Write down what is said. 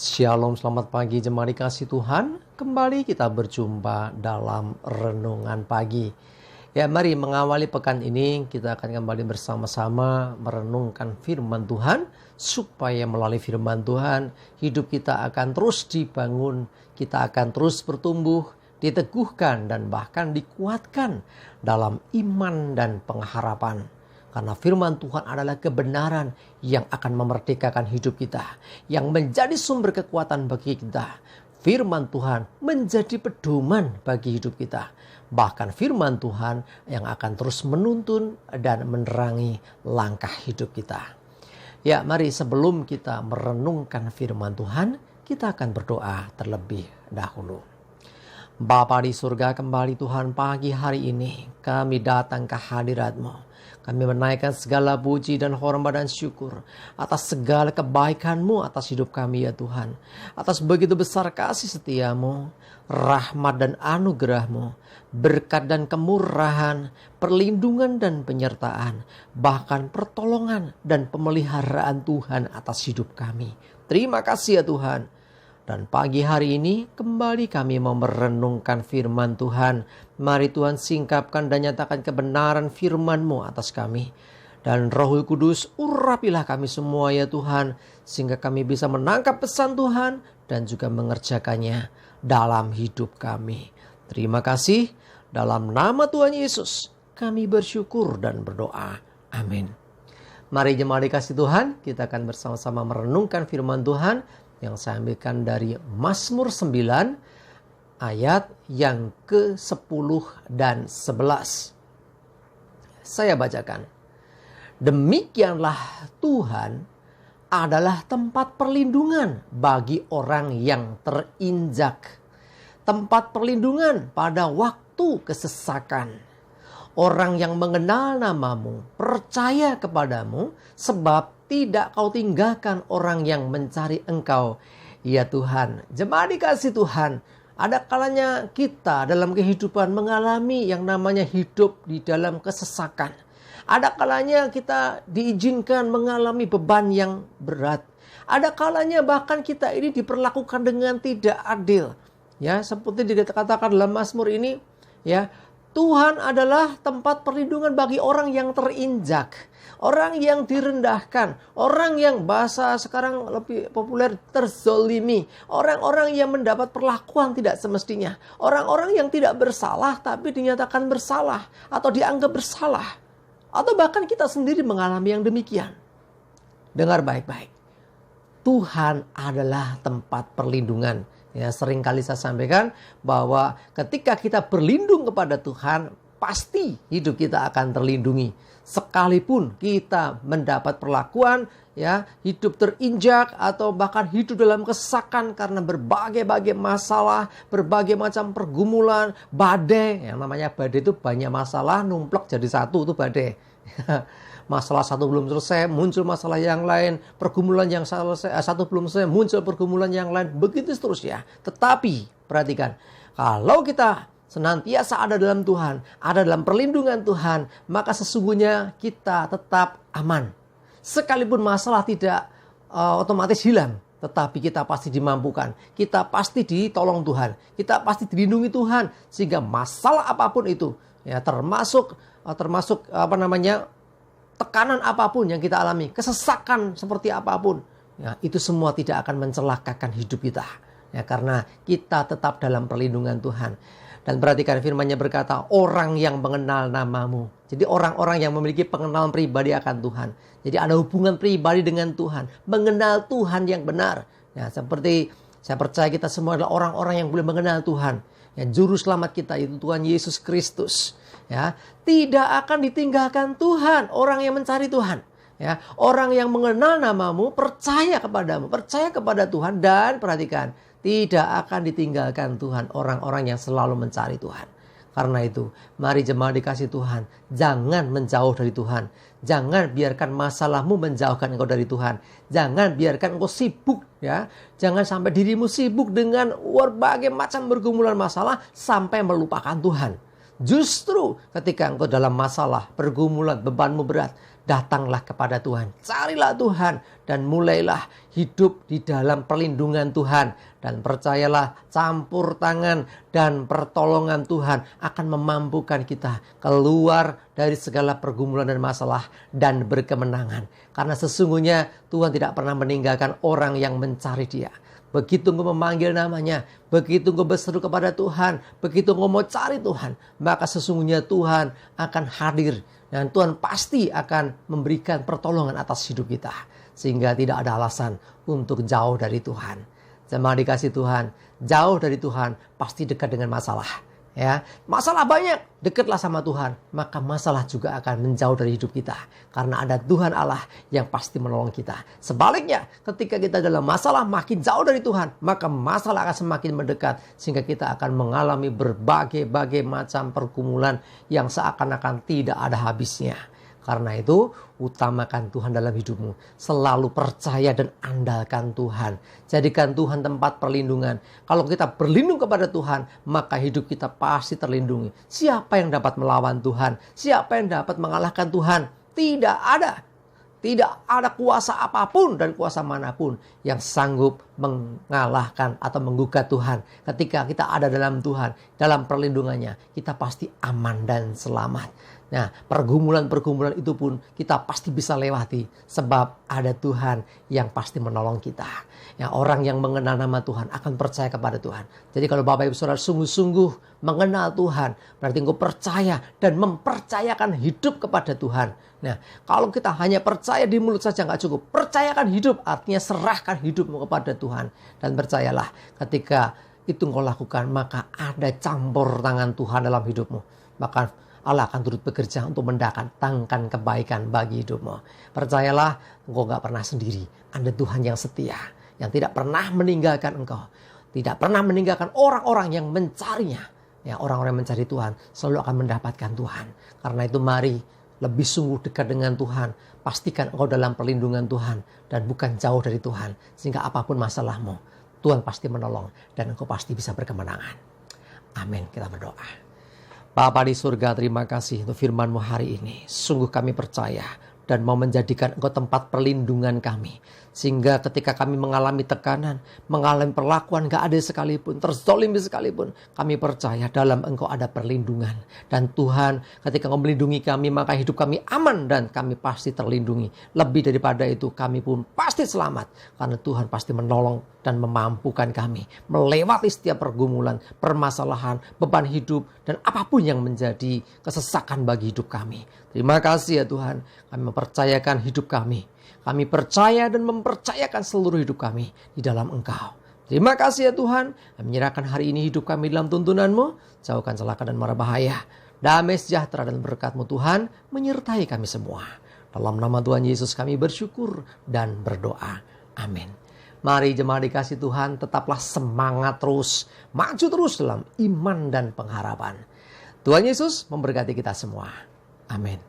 Shalom, selamat pagi jemaat dikasih Tuhan. Kembali kita berjumpa dalam renungan pagi. Ya, mari mengawali pekan ini kita akan kembali bersama-sama merenungkan firman Tuhan, supaya melalui firman Tuhan hidup kita akan terus dibangun, kita akan terus bertumbuh, diteguhkan dan bahkan dikuatkan dalam iman dan pengharapan. Karena firman Tuhan adalah kebenaran yang akan memerdekakan hidup kita, yang menjadi sumber kekuatan bagi kita. Firman Tuhan menjadi pedoman bagi hidup kita. Bahkan firman Tuhan yang akan terus menuntun dan menerangi langkah hidup kita. Ya, mari sebelum kita merenungkan firman Tuhan, kita akan berdoa terlebih dahulu. Bapa di surga, kembali Tuhan pagi hari ini kami datang ke hadirat-Mu. Kami menaikkan segala puji dan hormat dan syukur atas segala kebaikan-Mu atas hidup kami ya Tuhan. Atas begitu besar kasih setia-Mu, rahmat dan anugerah-Mu, berkat dan kemurahan, perlindungan dan penyertaan, bahkan pertolongan dan pemeliharaan Tuhan atas hidup kami. Terima kasih ya Tuhan. Dan pagi hari ini kembali kami mau merenungkan firman Tuhan. Mari Tuhan singkapkan dan nyatakan kebenaran firman-Mu atas kami. Dan Roh Kudus urapilah kami semua ya Tuhan. Sehingga kami bisa menangkap pesan Tuhan dan juga mengerjakannya dalam hidup kami. Terima kasih. Dalam nama Tuhan Yesus kami bersyukur dan berdoa. Amin. Mari jemaat dikasih Tuhan, kita akan bersama-sama merenungkan firman Tuhan yang saya ambilkan dari Mazmur 9 ayat yang ke-10 dan 11. Saya bacakan. Demikianlah Tuhan adalah tempat perlindungan bagi orang yang terinjak. Tempat perlindungan pada waktu kesesakan. Orang yang mengenal nama-Mu, percaya kepada-Mu, sebab tidak Kau tinggalkan orang yang mencari Engkau, ya Tuhan. Jemaat dikasih Tuhan, ada kalanya kita dalam kehidupan mengalami yang namanya hidup di dalam kesesakan. Ada kalanya kita diizinkan mengalami beban yang berat. Ada kalanya bahkan kita ini diperlakukan dengan tidak adil. Ya, seperti dikatakan dalam Mazmur ini, ya, Tuhan adalah tempat perlindungan bagi orang yang terinjak, orang yang direndahkan, orang yang bahasa sekarang lebih populer terzolimi, orang-orang yang mendapat perlakuan tidak semestinya, orang-orang yang tidak bersalah tapi dinyatakan bersalah atau dianggap bersalah, atau bahkan kita sendiri mengalami yang demikian. Dengar baik-baik, Tuhan adalah tempat perlindungan. Ya, sering kali saya sampaikan bahwa ketika kita berlindung kepada Tuhan, pasti hidup kita akan terlindungi. Sekalipun kita mendapat perlakuan, ya, hidup terinjak atau bahkan hidup dalam kesesakan karena berbagai masalah, berbagai macam pergumulan, badai. Yang namanya badai itu banyak masalah numplek jadi satu, itu badai. Masalah satu belum selesai, muncul masalah yang lain. Pergumulan yang satu belum selesai, muncul pergumulan yang lain. Begitu seterusnya. Tetapi, perhatikan. Kalau kita senantiasa ada dalam Tuhan, ada dalam perlindungan Tuhan, maka sesungguhnya kita tetap aman. Sekalipun masalah tidak otomatis hilang, tetapi kita pasti dimampukan. Kita pasti ditolong Tuhan. Kita pasti dilindungi Tuhan. Sehingga masalah apapun itu, ya, termasuk tekanan apapun yang kita alami, kesesakan seperti apapun, ya, itu semua tidak akan mencelakakan hidup kita, ya, karena kita tetap dalam perlindungan Tuhan. Dan perhatikan firman-Nya berkata, orang yang mengenal nama-Mu. Jadi orang-orang yang memiliki pengenalan pribadi akan Tuhan. Jadi ada hubungan pribadi dengan Tuhan, mengenal Tuhan yang benar. Ya, seperti saya percaya kita semua adalah orang-orang yang boleh mengenal Tuhan. Ya, juru selamat kita itu Tuhan Yesus Kristus. Ya, tidak akan ditinggalkan Tuhan orang yang mencari Tuhan. Ya, orang yang mengenal nama-Mu, percaya kepadamu, percaya kepada Tuhan, dan perhatikan, tidak akan ditinggalkan Tuhan orang-orang yang selalu mencari Tuhan. Karena itu, mari jemaat dikasih Tuhan, jangan menjauh dari Tuhan. Jangan biarkan masalahmu menjauhkan engkau dari Tuhan. Jangan biarkan engkau sibuk, ya. Jangan sampai dirimu sibuk dengan berbagai macam pergumulan masalah sampai melupakan Tuhan. Justru ketika engkau dalam masalah, pergumulan, bebanmu berat, datanglah kepada Tuhan. Carilah Tuhan dan mulailah hidup di dalam perlindungan Tuhan. Dan percayalah, campur tangan dan pertolongan Tuhan akan memampukan kita keluar dari segala pergumulan dan masalah dan berkemenangan. Karena sesungguhnya Tuhan tidak pernah meninggalkan orang yang mencari Dia. Begitu engkau memanggil namanya, begitu engkau berseru kepada Tuhan, begitu engkau mau cari Tuhan, maka sesungguhnya Tuhan akan hadir. Dan Tuhan pasti akan memberikan pertolongan atas hidup kita. Sehingga tidak ada alasan untuk jauh dari Tuhan. Jemaat dikasih Tuhan, jauh dari Tuhan pasti dekat dengan masalah. Ya, masalah banyak, dekatlah sama Tuhan, maka masalah juga akan menjauh dari hidup kita. Karena ada Tuhan Allah yang pasti menolong kita. Sebaliknya, ketika kita dalam masalah makin jauh dari Tuhan, maka masalah akan semakin mendekat. Sehingga kita akan mengalami berbagai macam pergumulan yang seakan-akan tidak ada habisnya. Karena itu, utamakan Tuhan dalam hidupmu. Selalu percaya dan andalkan Tuhan. Jadikan Tuhan tempat perlindungan. Kalau kita berlindung kepada Tuhan, maka hidup kita pasti terlindungi. Siapa yang dapat melawan Tuhan? Siapa yang dapat mengalahkan Tuhan? Tidak ada. Tidak ada kuasa apapun dan kuasa manapun yang sanggup mengalahkan atau menggugat Tuhan. Ketika kita ada dalam Tuhan, dalam perlindungannya, kita pasti aman dan selamat. Nah, pergumulan-pergumulan itu pun kita pasti bisa lewati sebab ada Tuhan yang pasti menolong kita. Ya, orang yang mengenal nama Tuhan akan percaya kepada Tuhan. Jadi kalau Bapak Ibu Saudara sungguh-sungguh mengenal Tuhan, berarti engkau percaya dan mempercayakan hidup kepada Tuhan. Nah, kalau kita hanya percaya di mulut saja nggak cukup. Percayakan hidup, artinya serahkan hidupmu kepada Tuhan. Dan percayalah, ketika itu engkau lakukan, maka ada campur tangan Tuhan dalam hidupmu. Maka Allah akan turut bekerja untuk mendatangkan kebaikan bagi hidupmu. Percayalah, engkau gak pernah sendiri. Ada Tuhan yang setia, yang tidak pernah meninggalkan engkau. Tidak pernah meninggalkan orang-orang yang mencarinya. Ya, orang-orang yang mencari Tuhan selalu akan mendapatkan Tuhan. Karena itu mari lebih sungguh dekat dengan Tuhan. Pastikan engkau dalam perlindungan Tuhan dan bukan jauh dari Tuhan. Sehingga apapun masalahmu, Tuhan pasti menolong dan engkau pasti bisa berkemenangan. Amin. Kita berdoa. Bapa di surga, terima kasih untuk firman-Mu hari ini. Sungguh kami percaya dan mau menjadikan Engkau tempat perlindungan kami. Sehingga ketika kami mengalami tekanan, mengalami perlakuan gak adil sekalipun, terzolimi sekalipun, kami percaya dalam Engkau ada perlindungan. Dan Tuhan, ketika Engkau melindungi kami, maka hidup kami aman dan kami pasti terlindungi. Lebih daripada itu, kami pun pasti selamat. Karena Tuhan pasti menolong dan memampukan kami melewati setiap pergumulan, permasalahan, beban hidup, dan apapun yang menjadi kesesakan bagi hidup kami. Terima kasih ya Tuhan, kami mempercayakan hidup kami. Kami percaya dan mempercayakan seluruh hidup kami di dalam Engkau. Terima kasih ya Tuhan, kami menyerahkan hari ini hidup kami dalam tuntunan-Mu. Jauhkan celaka dan mara bahaya. Damai sejahtera dan berkat-Mu Tuhan menyertai kami semua. Dalam nama Tuhan Yesus kami bersyukur dan berdoa. Amin. Mari jemaat dikasih Tuhan, tetaplah semangat terus, maju terus dalam iman dan pengharapan. Tuhan Yesus memberkati kita semua. Amin.